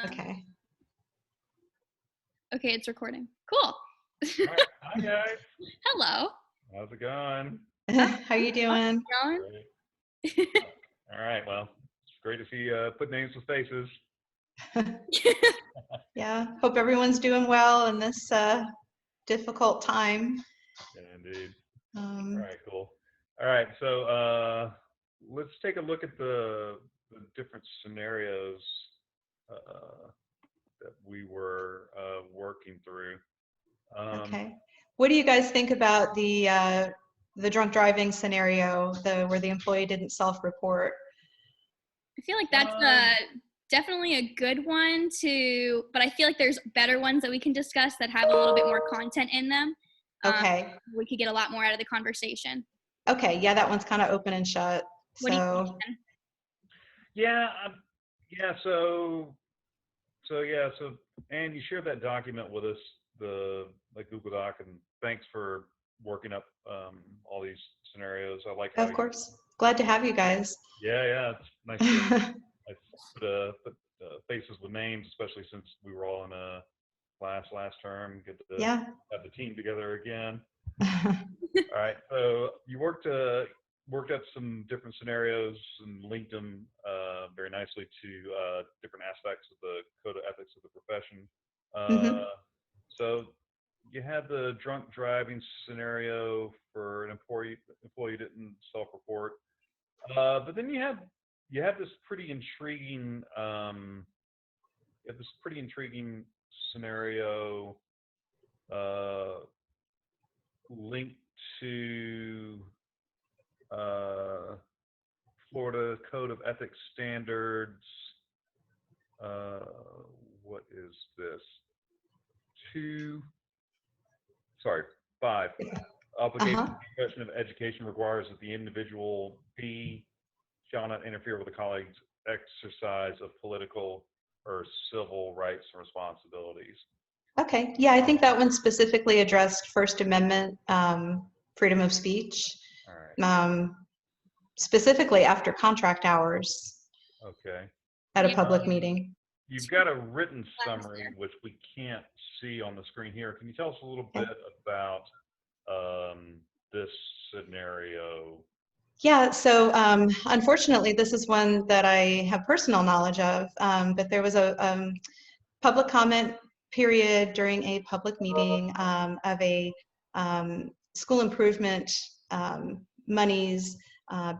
Okay. Okay, it's recording. Cool. All right. Hi, guys. Hello. How's it going? How you doing? John? Great. All right. Well, it's great to see put names with faces. Yeah, hope everyone's doing well in this difficult time. Yeah, indeed. All right. Cool. All right. So let's take a look at the different scenarios that we were working through. Okay. What do you guys think about the drunk driving scenario, where the employee didn't self-report? I feel like that's definitely a good one but I feel like there's better ones that we can discuss that have a little bit more content in them. Okay. We could get a lot more out of the conversation. Okay. Yeah, that one's kind of open and shut. What do you think, Ken? Yeah. So, and you shared that document with us, the Google Doc, and thanks for working up all these scenarios. I like how Of course. Glad to have you guys. Yeah, it's nice to put faces with names, especially since we were all in a class last term. Good to have the team together again. All right, so you worked up some different scenarios and linked them very nicely to different aspects of the code of ethics of the profession. So you had the drunk driving scenario for an employee didn't self-report, but then you have this pretty intriguing scenario linked to Florida Code of Ethics standards. What is this? 5. Obligation to profession of education requires that the individual B shall not interfere with a colleague's exercise of political or civil rights and responsibilities. Okay. Yeah, I think that one specifically addressed First Amendment freedom of speech. All right. Specifically after contract hours. Okay. At a public meeting. You've got a written summary, which we can't see on the screen here. Can you tell us a little bit about this scenario? Yeah, so unfortunately, this is one that I have personal knowledge of, but there was a public comment period during a public meeting of a school improvement monies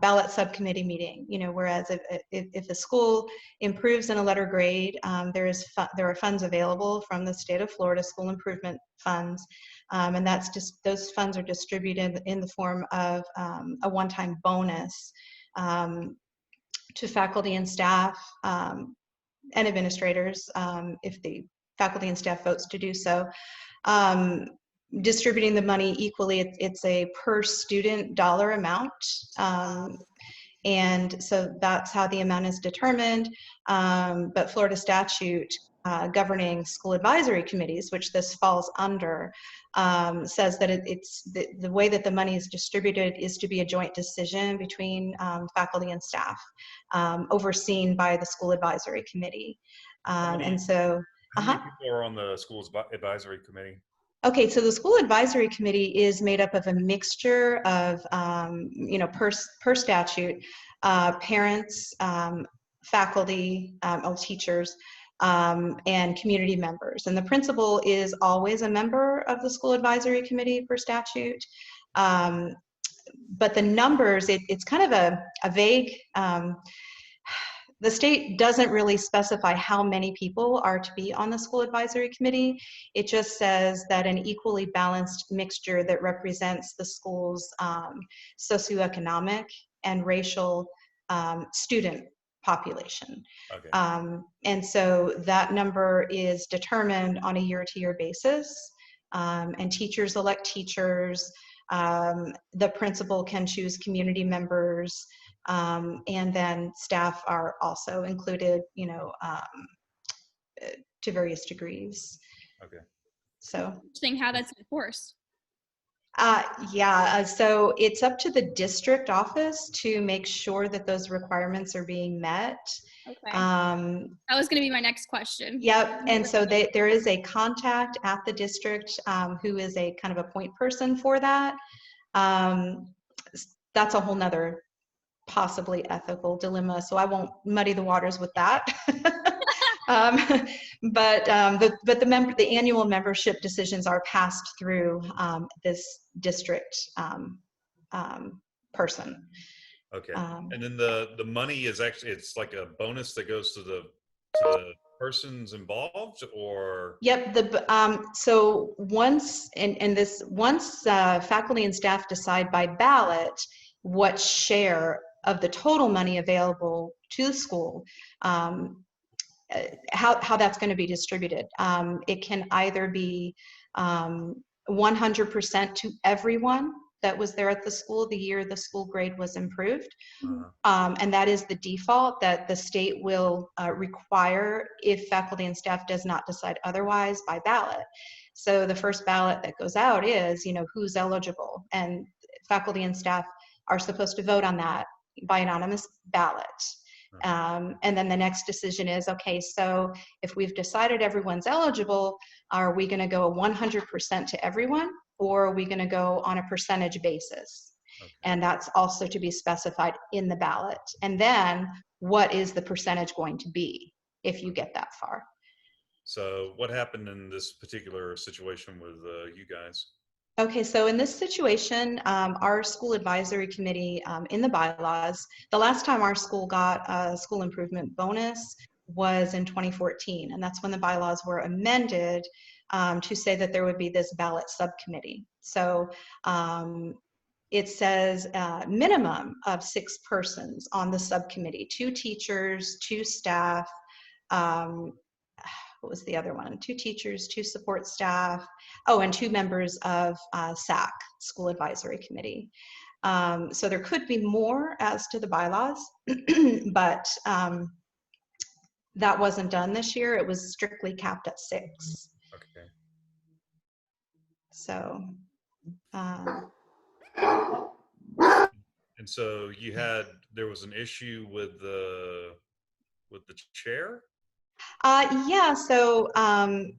ballot subcommittee meeting. Whereas if a school improves in a letter grade, there are funds available from the state of Florida school improvement funds, and that's just those funds are distributed in the form of a one-time bonus to faculty and staff and administrators if the faculty and staff votes to do so. Distributing the money equally, it's a per student dollar amount. And so that's how the amount is determined. But Florida statute governing school advisory committees, which this falls under, says that it's the way that the money is distributed is to be a joint decision between faculty and staff, overseen by the school advisory committee. And so, how many people are on the school's advisory committee? Okay, so the school advisory committee is made up of a mixture of, per statute, parents, faculty, teachers, and community members. And the principal is always a member of the school advisory committee per statute. But the numbers, it's kind of a vague, the state doesn't really specify how many people are to be on the school advisory committee. It just says that an equally balanced mixture that represents the school's socioeconomic and racial student population. Okay. And so that number is determined on a year-to-year basis, and teachers elect teachers. The principal can choose community members. And then staff are also included, to various degrees. Okay. So interesting how that's enforced. So it's up to the district office to make sure that those requirements are being met. Okay. That was going to be my next question. Yep, and so there is a contact at the district who is a kind of a point person for that. That's a whole nother possibly ethical dilemma, so I won't muddy the waters with that. But the annual membership decisions are passed through this district person. Okay, and then the money is actually, it's like a bonus that goes to the persons involved, or? Yep. So once faculty and staff decide by ballot what share of the total money available to the school, how that's going to be distributed. It can either be 100% to everyone that was there at the school the year the school grade was improved. And that is the default that the state will require if faculty and staff does not decide otherwise by ballot. So the first ballot that goes out is, who's eligible, and faculty and staff are supposed to vote on that by anonymous ballot. And then the next decision is, okay, so if we've decided everyone's eligible, are we going to go 100% to everyone, or are we going to go on a percentage basis? Okay. And that's also to be specified in the ballot. And then what is the percentage going to be if you get that far? So what happened in this particular situation with you guys? Okay, so in this situation, our school advisory committee in the bylaws, the last time our school got a school improvement bonus was in 2014, and that's when the bylaws were amended to say that there would be this ballot subcommittee. So it says minimum of 6 persons on the subcommittee, 2 teachers, 2 staff, what was the other one? 2 teachers, 2 support staff, and 2 members of SAC, School Advisory Committee. So there could be more as to the bylaws, but that wasn't done this year. It was strictly capped at 6. Okay. So. And so there was an issue with the chair? Yeah, so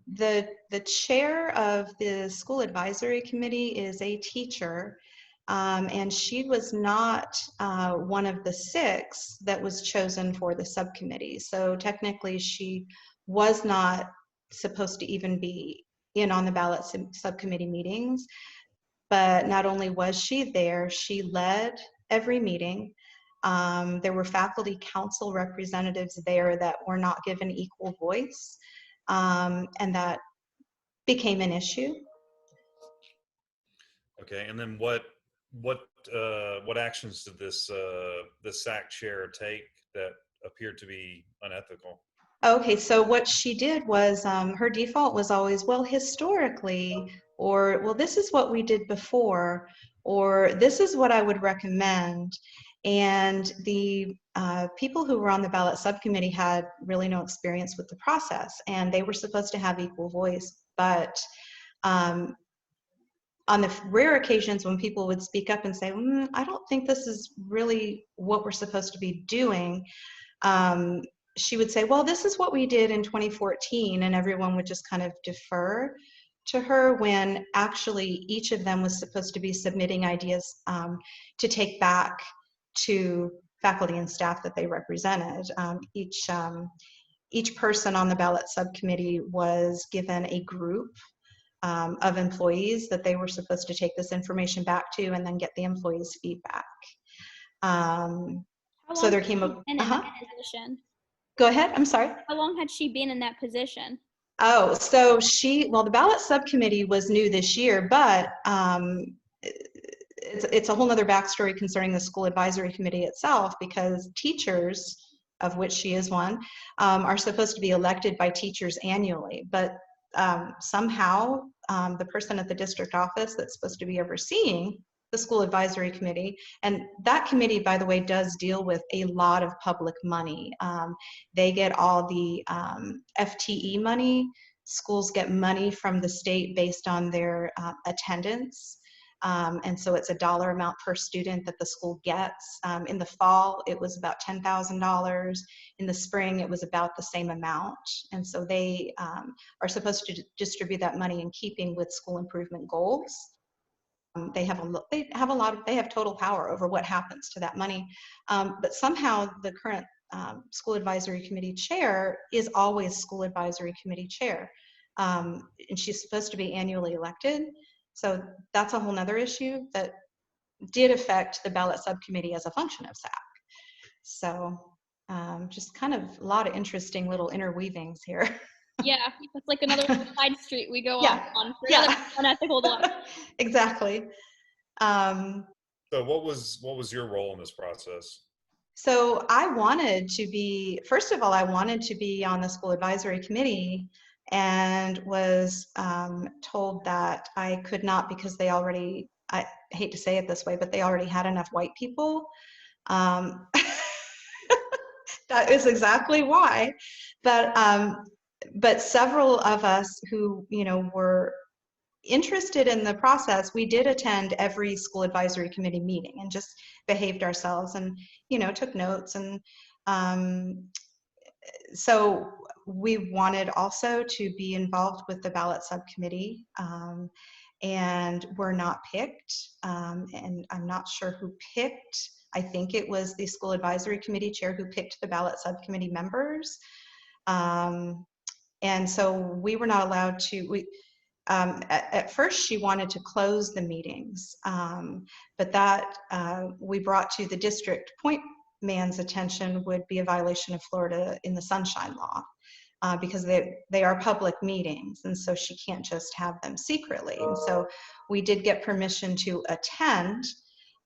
the chair of the school advisory committee is a teacher, and she was not one of the 6 that was chosen for the subcommittee. So technically she was not supposed to even be in on the ballot subcommittee meetings, but not only was she there, she led every meeting. There were faculty council representatives there that were not given equal voice, and that became an issue. Okay, and then what actions did this SAC chair take that appeared to be unethical? Okay, so what she did was her default was always, well, historically, or well, this is what we did before, or this is what I would recommend. And the people who were on the ballot subcommittee had really no experience with the process, and they were supposed to have equal voice. But on the rare occasions when people would speak up and say, I don't think this is really what we're supposed to be doing, she would say, well, this is what we did in 2014, and everyone would just kind of defer to her, when actually each of them was supposed to be submitting ideas to take back to faculty and staff that they represented. Each person on the ballot subcommittee was given a group of employees that they were supposed to take this information back to and then get the employees' feedback. So there came a position. Go ahead, I'm sorry. How long had she been in that position? Oh, so the ballot subcommittee was new this year, but it's a whole nother backstory concerning the school advisory committee itself, because teachers, of which she is one, are supposed to be elected by teachers annually, but somehow the person at the district office that's supposed to be overseeing the school advisory committee, and that committee, by the way, does deal with a lot of public money. They get all the FTE money. Schools get money from the state based on their attendance. And so it's a dollar amount per student that the school gets. In the fall, it was about $10,000. In the spring, it was about the same amount. And so they are supposed to distribute that money in keeping with school improvement goals. They have total power over what happens to that money. But somehow the current school advisory committee chair is always school advisory committee chair. And she's supposed to be annually elected. So that's a whole nother issue that did affect the ballot subcommittee as a function of SAC. So just kind of a lot of interesting little interweavings here. Yeah, it's like another side street we go Yeah. on for another unethical dilemma. Exactly. So what was your role in this process? So I wanted to be, first of all, I wanted to be on the school advisory committee, and was told that I could not because they already, I hate to say it this way, but they already had enough white people. That is exactly why. But several of us who, were interested in the process, we did attend every school advisory committee meeting and just behaved ourselves and, took notes. And so we wanted also to be involved with the ballot subcommittee, and were not picked. And I'm not sure who picked. I think it was the school advisory committee chair who picked the ballot subcommittee members. And so we were not allowed to, at first she wanted to close the meetings, but that we brought to the district point man's attention would be a violation of Florida in the Sunshine Law, because they are public meetings, and so she can't just have them secretly. And so we did get permission to attend,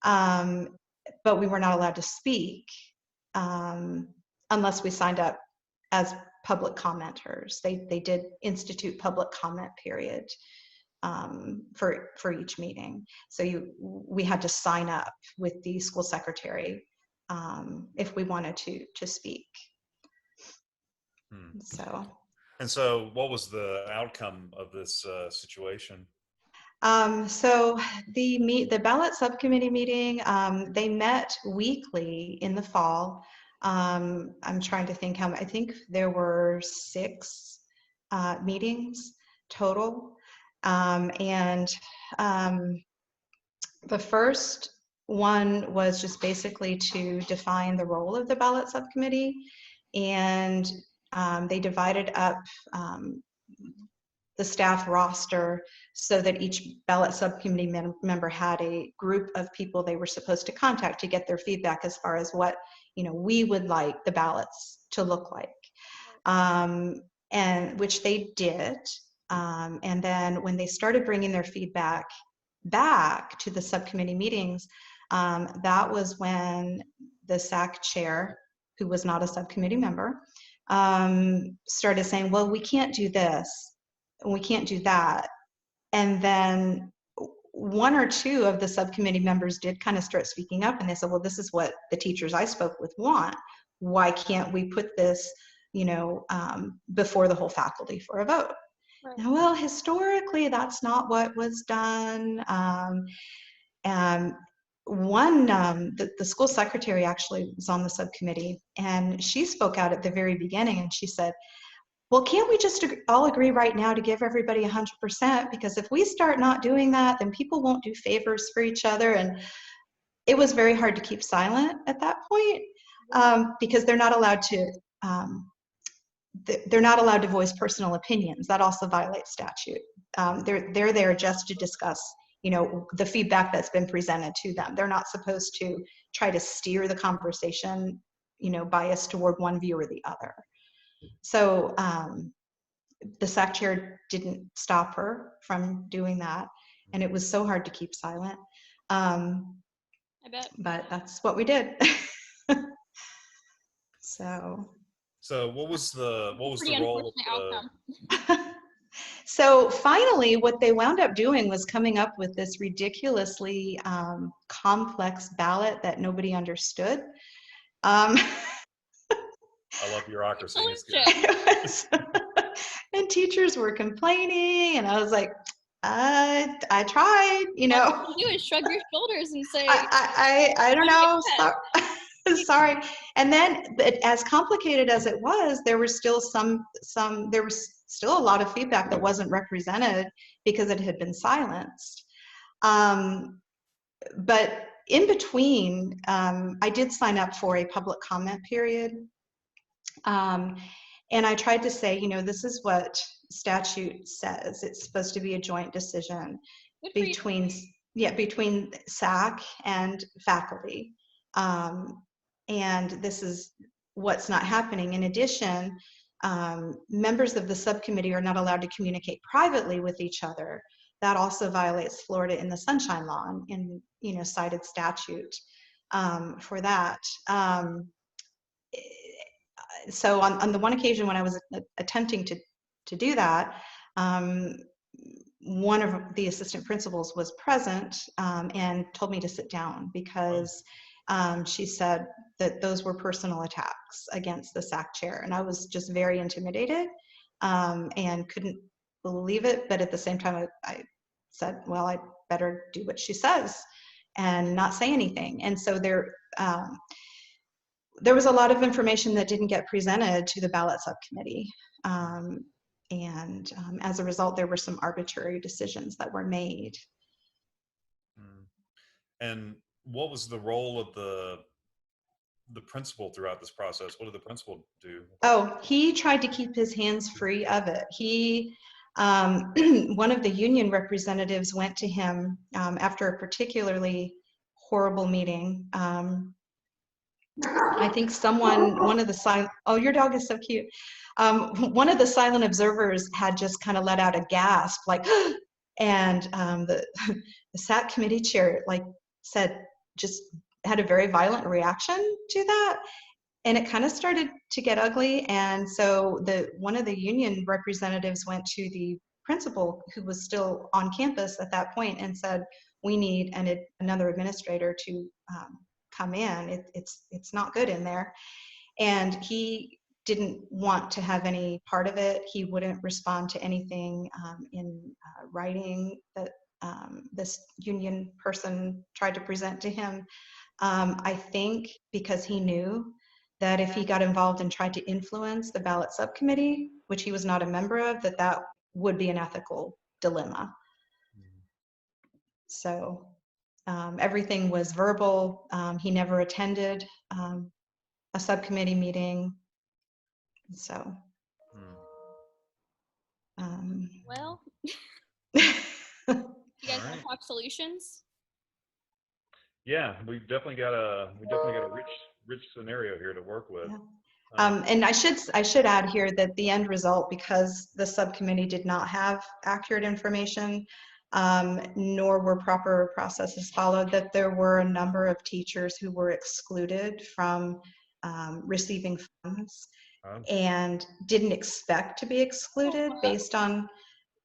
but we were not allowed to speak unless we signed up as public commenters. They did institute public comment period for each meeting. So we had to sign up with the school secretary if we wanted to speak. So what was the outcome of this situation? So the ballot subcommittee meeting, they met weekly in the fall. I'm trying to think I think there were 6 meetings total. And the first one was just basically to define the role of the ballot subcommittee, and they divided up the staff roster so that each ballot subcommittee member had a group of people they were supposed to contact to get their feedback as far as what we would like the ballots to look like, and which they did. And then when they started bringing their feedback back to the subcommittee meetings, that was when the SAC chair, who was not a subcommittee member, started saying, well, we can't do this and we can't do that. And then 1 or 2 of the subcommittee members did kind of start speaking up, and they said, well, this is what the teachers I spoke with want. Why can't we put this, before the whole faculty for a vote? Right. Now, well, historically, that's not what was done. And the school secretary actually was on the subcommittee, and she spoke out at the very beginning, and she said, well, can't we just all agree right now to give everybody 100%? Because if we start not doing that, then people won't do favors for each other. And it was very hard to keep silent at that point, because they're not allowed to voice personal opinions. That also violates statute. They're there just to discuss, the feedback that's been presented to them. They're not supposed to try to steer the conversation, biased toward one view or the other. So the SAC chair didn't stop her from doing that, and it was so hard to keep silent. I bet. But that's what we did. So what was the role of outcome? So finally, what they wound up doing was coming up with this ridiculously complex ballot that nobody understood. I love bureaucracy. And teachers were complaining, and I was like, I tried, you know. All you do is shrug your shoulders and say, I don't know. Sorry. And then, as complicated as it was, there was still there was still a lot of feedback that wasn't represented because it had been silenced. But in between, I did sign up for a public comment period. And I tried to say, you know, this is what statute says. It's supposed to be a joint decision between SAC and faculty. And this is what's not happening. In addition, members of the subcommittee are not allowed to communicate privately with each other. That also violates Florida in the Sunshine Law and you know, cited statute for that. So on the one occasion when I was attempting to do that, one of the assistant principals was present and told me to sit down because she said that those were personal attacks against the SAC chair. And I was just very intimidated and couldn't believe it. But at the same time, I said, well, I better do what she says and not say anything. And so there was a lot of information that didn't get presented to the ballot subcommittee. And as a result, there were some arbitrary decisions that were made. And what was the role of the principal throughout this process? What did the principal do? Oh, he tried to keep his hands free of it. He, one of the union representatives went to him after a particularly horrible meeting. I think one of the oh, your dog is so cute. One of the silent observers had just kind of let out a gasp, like, and the SAC committee chair, like, said, just had a very violent reaction to that. And it kind of started to get ugly. And so one of the union representatives went to the principal, who was still on campus at that point, and said, we need another administrator to come in. It's not good in there. And he didn't want to have any part of it. He wouldn't respond to anything in writing that this union person tried to present to him. I think because he knew that if he got involved and tried to influence the ballot subcommittee, which he was not a member of, that would be an ethical dilemma. So everything was verbal. He never attended a subcommittee meeting. So. Well, you guys want to talk solutions? Yeah, we definitely got a rich scenario here to work with. Yeah. And I should add here that the end result, because the subcommittee did not have accurate information, nor were proper processes followed, that there were a number of teachers who were excluded from receiving funds and didn't expect to be excluded based on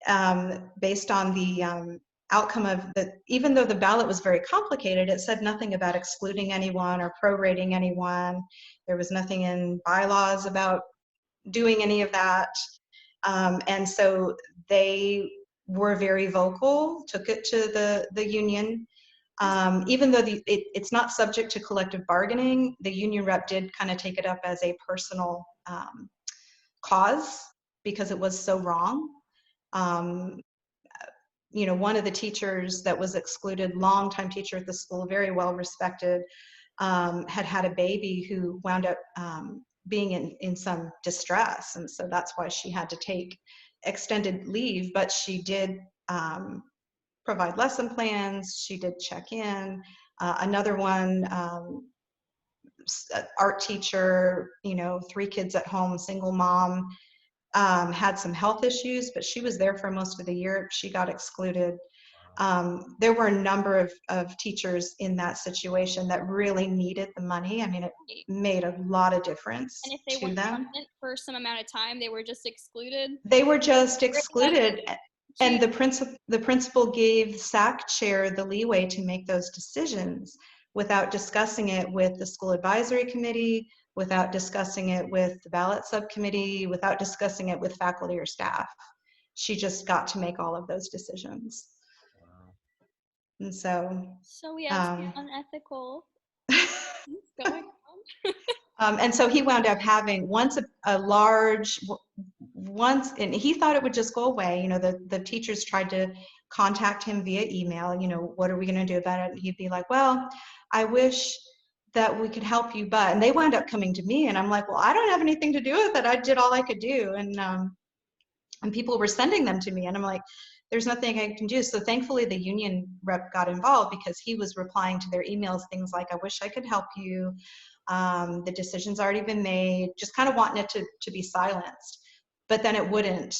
the outcome of even though the ballot was very complicated, it said nothing about excluding anyone or prorating anyone. There was nothing in bylaws about doing any of that. And so they were very vocal, took it to the union. Even though it's not subject to collective bargaining, the union rep did kind of take it up as a personal cause because it was so wrong. You know, one of the teachers that was excluded, longtime teacher at the school, very well respected, had a baby who wound up being in some distress, and so that's why she had to take extended leave. But she did provide lesson plans. She did check in. Another one, art teacher, you know, 3 kids at home, single mom, had some health issues, but she was there for most of the year. She got excluded. There were a number of teachers in that situation that really needed the money. I mean, it made a lot of difference to them. And if they were present for some amount of time, they were just excluded? They were just excluded. And the principal gave SAC chair the leeway to make those decisions without discussing it with the school advisory committee, without discussing it with the ballot subcommittee, without discussing it with faculty or staff. she just got to make all of those decisions. Wow. And so we have some unethical things going on. And so he wound up having once, and he thought it would just go away. You know, the teachers tried to contact him via email, you know, what are we going to do about it? And he'd be like, well, I wish that we could help you, and they wound up coming to me, and I'm like, well, I don't have anything to do with it. I did all I could do. And people were sending them to me, and I'm like, there's nothing I can do. So thankfully the union rep got involved, because he was replying to their emails, things like, I wish I could help you. The decision's already been made, just kind of wanting it to be silenced. But then it wouldn't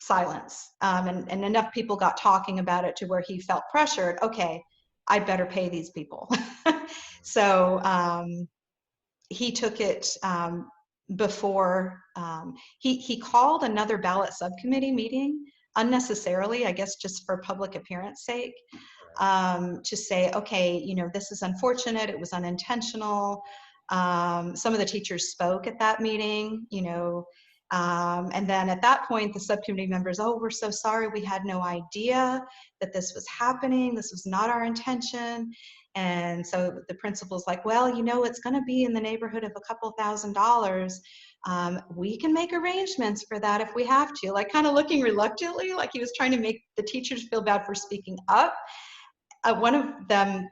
silence. And enough people got talking about it to where he felt pressured. Okay, I'd better pay these people. So he took it before he called another ballot subcommittee meeting unnecessarily, I guess just for public appearance sake, to say, okay, you know, this is unfortunate, it was unintentional. Some of the teachers spoke at that meeting, you know, and then at that point, the subcommittee members, oh, we're so sorry, we had no idea that this was happening, this was not our intention. And so the principal's like, well, you know, it's going to be in the neighborhood of a couple $1,000s. We can make arrangements for that if we have to, like kind of looking reluctantly, like he was trying to make the teachers feel bad for speaking up. One of them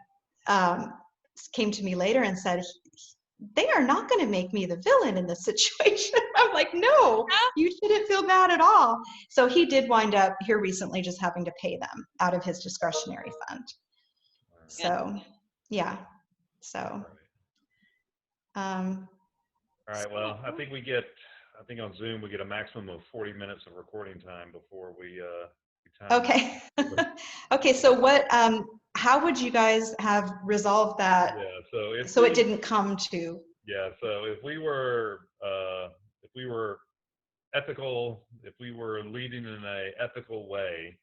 came to me later and said, they are not going to make me the villain in this situation. I'm like, no, you shouldn't feel bad at all. So he did wind up here recently just having to pay them out of his discretionary fund. So, yeah. So, all right. Well, I think on Zoom, we get a maximum of 40 minutes of recording time before we time. Okay. Okay. So what, how would you guys have resolved that? Yeah. So it didn't come to. Yeah. So if we were ethical, if we were leading in a ethical way,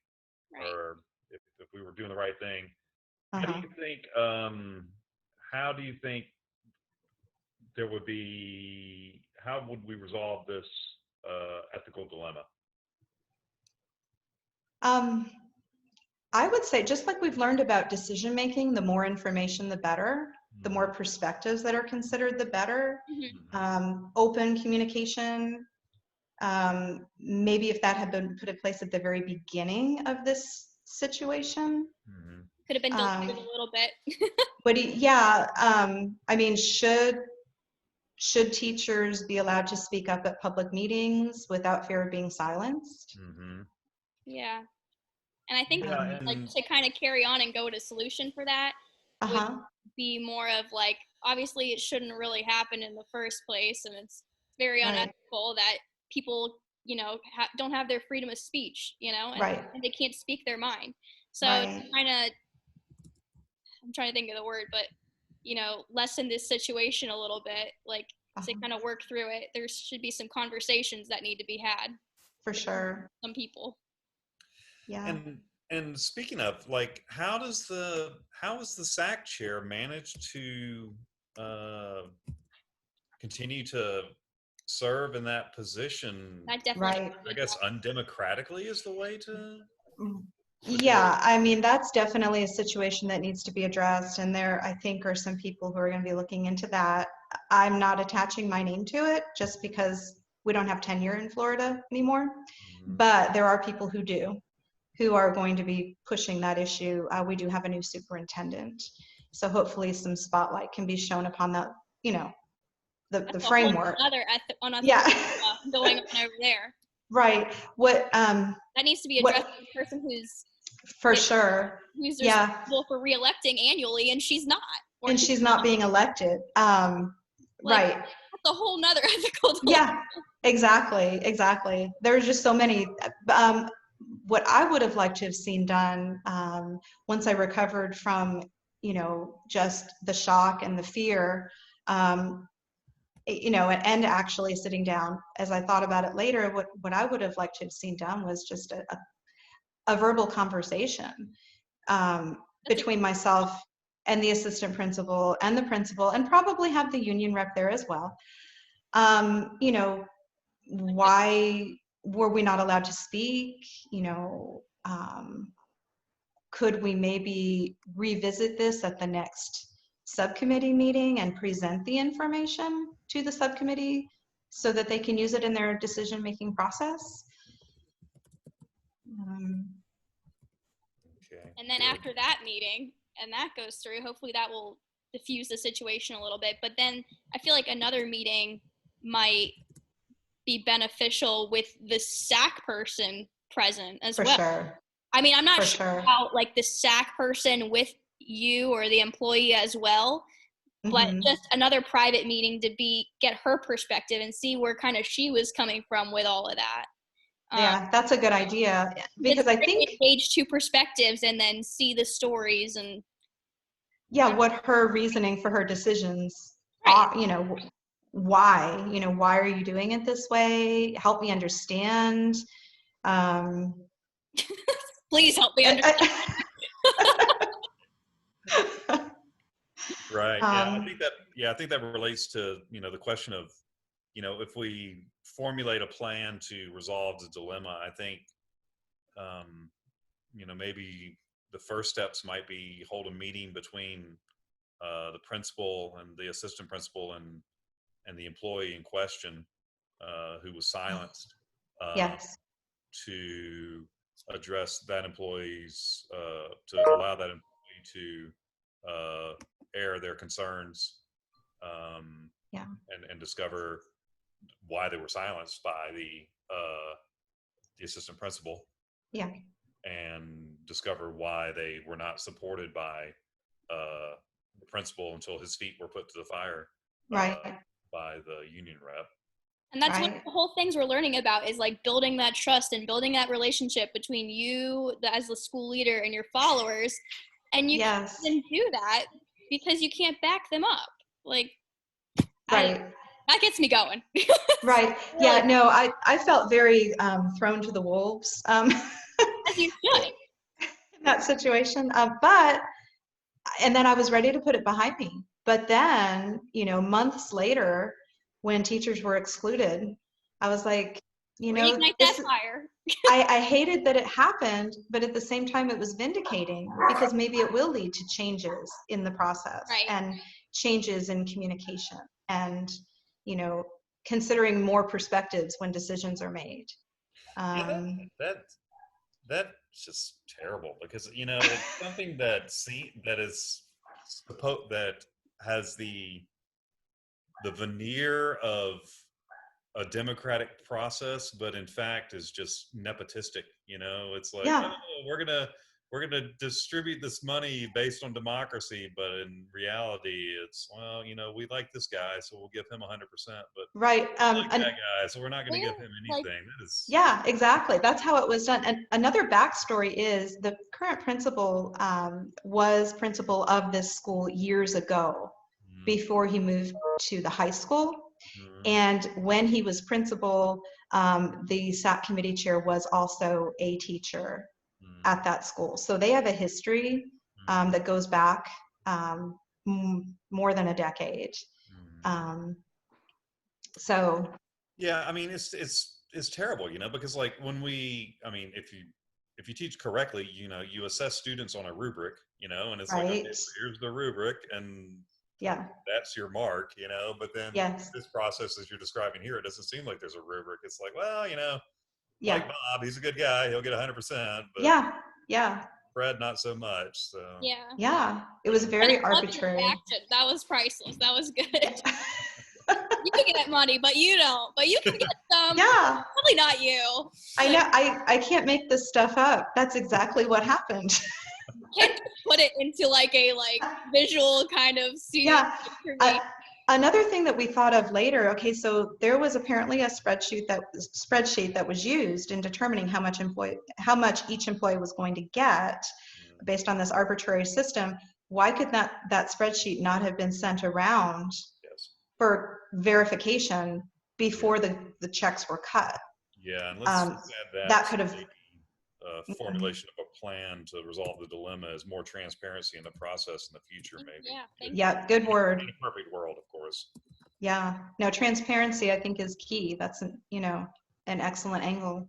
right, or if we were doing the right thing, how do you think there would be, how would we resolve this ethical dilemma? I would say, just like we've learned about decision making, the more information, the better. The more perspectives that are considered, the better. Open communication. Maybe if that had been put in place at the very beginning of this situation. Could have been delayed a little bit. But yeah, I mean, should teachers be allowed to speak up at public meetings without fear of being silenced? Yeah. And I think like to kind of carry on and go to solution for that would be more of like, obviously it shouldn't really happen in the first place, and it's very unethical that people, you know, don't have their freedom of speech, you know, and they can't speak their mind. So kind of, I'm trying to think of the word, but you know, lessen this situation a little bit, like to kind of work through it. There should be some conversations that need to be had. For sure. Some people. Yeah. And speaking of, like, how is the SAC chair manage to continue to serve in that position? That definitely, I guess undemocratically is the way to. Yeah, I mean, that's definitely a situation that needs to be addressed, and there, I think, are some people who are going to be looking into that. I'm not attaching my name to it just because we don't have tenure in Florida anymore, but there are people who do, who are going to be pushing that issue. We do have a new superintendent, so hopefully some spotlight can be shown upon the, you know, the framework. Another going on over there. Right. What that needs to be addressed by the person who's for sure who's responsible for re-electing annually, and she's not. And she's not being elected. Right. That's a whole nother ethical dilemma. Yeah. Exactly. There's just so many. What I would have liked to have seen done once I recovered from, you know, just the shock and the fear, you know, and actually sitting down, as I thought about it later, what I would have liked to have seen done was just a verbal conversation between myself and the assistant principal and the principal, and probably have the union rep there as well. You know, why were we not allowed to speak? Could we maybe revisit this at the next subcommittee meeting and present the information to the subcommittee so that they can use it in their decision-making process? Okay. And then after that meeting, and that goes through, hopefully that will diffuse the situation a little bit. But then I feel like another meeting might be beneficial with the SAC person present as well. For sure. I mean, I'm not sure about like the SAC person with you or the employee as well, but just another private meeting to get her perspective and see where kind of she was coming from with all of that. Yeah, that's a good idea, because I think engage two perspectives and then see the stories and what her reasoning for her decisions are, why are you doing it this way? Help me understand. Please help me understand. Right. Yeah, I think that relates to, the question of, if we formulate a plan to resolve the dilemma, I think, maybe the first steps might be hold a meeting between the principal and the assistant principal and the employee in question who was silenced. Yes. To address that employee's, to allow that employee to air their concerns and discover why they were silenced by the assistant principal. Yeah. And discover why they were not supported by the principal until his feet were put to the fire by the union rep. And that's what the whole things we're learning about is like building that trust and building that relationship between you as the school leader and your followers. And you can't do that because you can't back them up. Like, that gets me going. Right. Yeah, no, I felt very thrown to the wolves. As you should. In that situation. And then I was ready to put it behind me. But then, months later, when teachers were excluded, I was like, reignite that fire. I hated that it happened, but at the same time, it was vindicating because maybe it will lead to changes in the process and changes in communication and, considering more perspectives when decisions are made. That's just terrible because, it's something that has the veneer of a democratic process, but in fact is just nepotistic. It's like, oh, we're gonna distribute this money based on democracy, but in reality, it's we like this guy, so we'll give him 100%. But we like that guy, so we're not going to give him anything. Exactly. That's how it was done. And another backstory is the current principal was principal of this school years ago, before he moved to the high school. And when he was principal, the SAC committee chair was also a teacher at that school. So they have a history that goes back more than a decade. Yeah, I mean, it's terrible, because like if you teach correctly, you assess students on a rubric, and it's like, okay, so here's the rubric and that's your mark, but then this process as you're describing here, it doesn't seem like there's a rubric. It's like, well, like Bob, he's a good guy, he'll get 100%, but Fred, not so much. So it was very arbitrary. That was priceless. That was good. You can get money, but you don't. But you can get some. Probably not you. I know. I can't make this stuff up. That's exactly what happened. Can't put it into like a visual kind of scene. Another thing that we thought of later. Okay, so there was apparently a spreadsheet that was used in determining how much each employee was going to get based on this arbitrary system. Why could that spreadsheet not have been sent around for verification before the checks were cut? Yeah, and let's add that could have formulation of a plan to resolve the dilemma is more transparency in the process in the future, maybe. Good word. In a perfect world, of course. No, transparency I think is key. That's an excellent angle.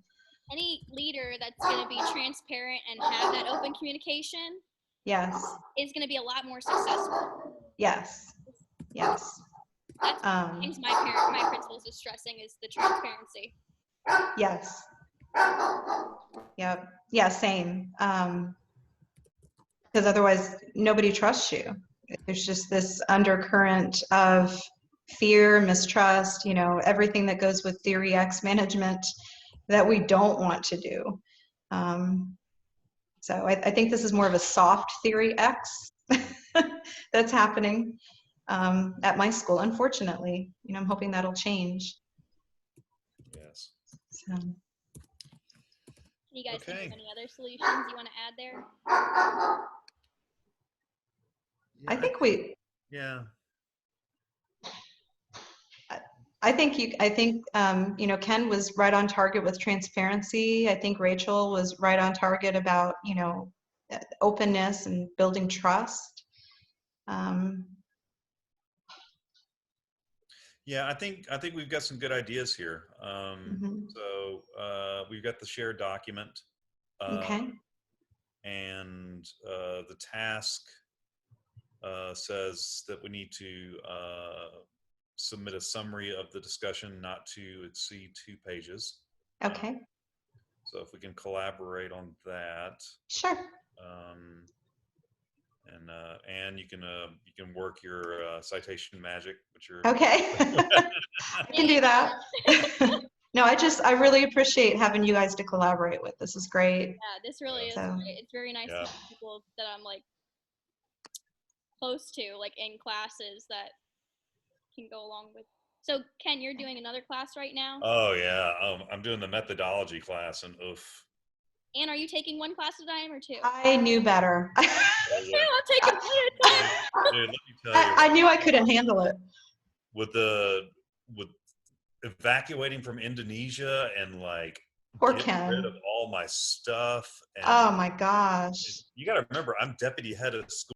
Any leader that's going to be transparent and have that open communication, yes, is going to be a lot more successful. Yes. That's things my principals is stressing is the transparency. Yes. Yep. Yeah, same. Because otherwise nobody trusts you. There's just this undercurrent of fear, mistrust, everything that goes with Theory X management that we don't want to do. So I think this is more of a soft Theory X that's happening at my school, unfortunately. I'm hoping that'll change. Yes. So. You guys think of any other solutions you want to add there? Yeah, I think we. Yeah. I think Ken was right on target with transparency. I think Rachel was right on target about openness and building trust. Yeah, I think we've got some good ideas here. So we've got the shared document. Okay. And the task says that we need to submit a summary of the discussion not to exceed 2 pages. Okay. So if we can collaborate on that. Sure. And you can work your citation magic, which you're okay. I can do that. No, I really appreciate having you guys to collaborate with. This is great. Yeah, this really is great. It's very nice to have people that I'm like close to, like in classes that can go along with. So Ken, you're doing another class right now? Oh yeah, I'm doing the methodology class, and oof. And are you taking 1 class at a time or 2? I knew better. I'm taking 1 at a time. Dude, let me tell you. I knew I couldn't handle it. With evacuating from Indonesia and like getting rid of all my stuff. And oh my gosh. you got to remember, I'm deputy head of school.